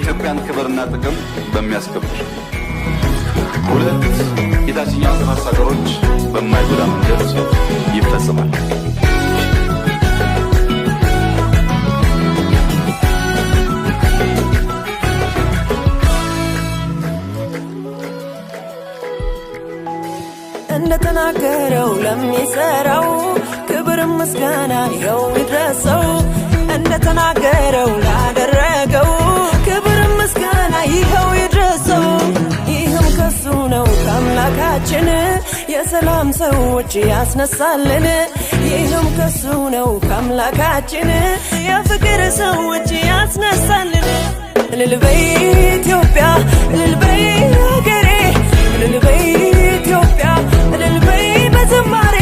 የኢትዮጵያን ክብርና ጥቅም በሚያስከብር ሁለት የታችኛው ተፋሰስ ሀገሮች በማይጎዳ መንገድ ይፈጸማል። እንደተናገረው ለሚሰራው ክብር ምስጋና ይኸው ይድረሰው። እንደተናገረው ላደረገው ክብር ምስጋና ይኸው ይድረሰው። ይህም ከሱ ነው ከአምላካችን የሰላም ሰዎች ያስነሳልን። ይህም ከሱ ነው ከአምላካችን የፍቅር ሰዎች ያስነሳልን። እልል በይ ኢትዮጵያ፣ እልል በይ ሀገሬ፣ እልል በይ ኢትዮጵያ፣ እልል በይ በዝማሬ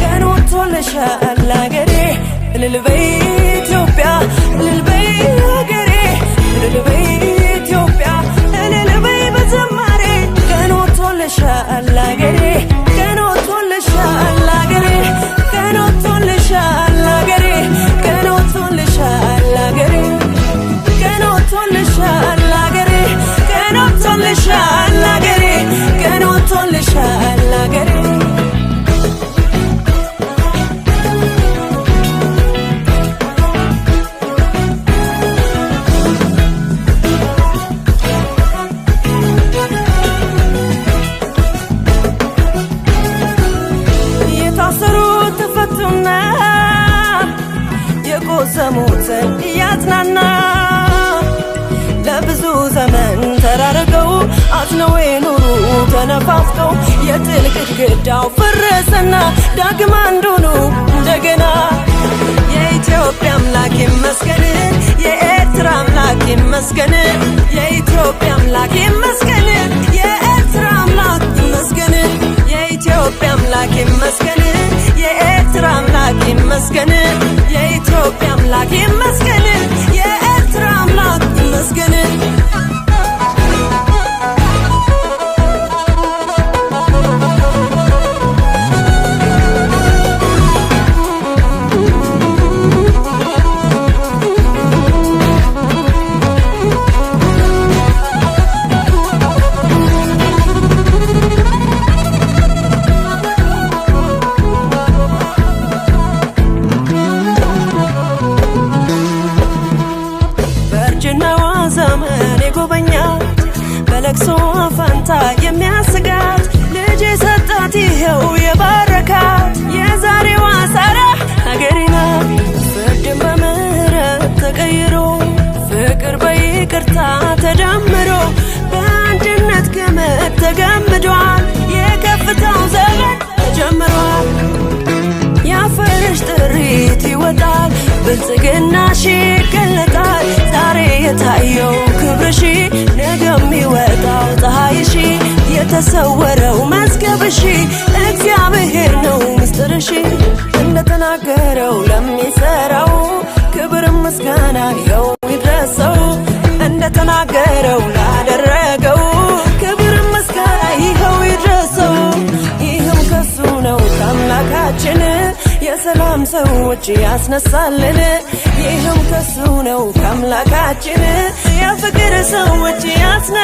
ቀን ወጥቶልሻል ሀገሬ። እልል በይ ኢትዮጵያ፣ እልል በይ ሀገሬ፣ እልል በይ ኢትዮጵያ፣ እልል በይ በዝማሬ ቀን ወጥቶልሻል ሀገሬ፣ ቀን ወጥቶልሻል ሀገሬ፣ ቀን ወጥቶልሻል ሀገሬ፣ ቀን ወጥቶልሻል ሀገሬ፣ ቀን ወጥቶልሻል ሀገሬ፣ ቀን ወጥቶልሻል ሀገሬ፣ ቀን ወጥቶልሻል ሀገሬ። የታሰሩት ተፈቱና የቆሰሙትን እያጽናና ለብዙ ዘመን ተራርቀው አዝነው የኖሩ ተነፋፍቀው የጥል ግድግዳው ፈረሰና ዳግም አንድ ሆኑ እንደገና። የኢትዮጵያ አምላክ ይመስገን፣ የኤርትራ አምላክ ይመስገን፣ የኢትዮጵያ አምላክ ይመስገን፣ የኤርትራ አምላክ ይመስገን፣ የኢትዮጵያ አምላክ ይመስገን፣ የኤርትራ አምላክ ይመስገን፣ የኢትዮጵያ አምላክ ይመስገን፣ የኤርትራ አምላክ ይመስገን። በእርጅናዋ ዘመን የጎበኛት በለቅሶ ፋንታ የሚያስጋት ልጅ የሰጣት ይኸው የባረካት የዛሬዋ ሳራ ሀገሬ ናት። ፍርድን በምህረት ተቀይሮ ፍቅር በይቅርታ ተደምሮ በአንድነት ገመድ ተገምዷል። የከፍታው ዘመን ተጀምሯል። ያፈረሽ ጥሪት ይወጣል፣ ብልጽግናሽ ይገለጣል። ዛሬ የታየው ክብርሽ ነገም ይወጣው ፀሐይሽ፣ የተሰወረው መዝገብሽ እግዚአብሔር ነው ምስጢርሽ። እንደተናገረው ለሚሰራው ክብር ምስጋና ይኸው ይድረሰው። እንደተናገረው ላደረገው ክብር ምስጋና ይኸው ይድረሰው። ይህም ከሱ ነው ከአምላካችን የሰላም ሰዎች ያስነሳልን። ይህም ከሱ ነው ከአምላካችን የፍቅር ሰዎች ያስነሳልን።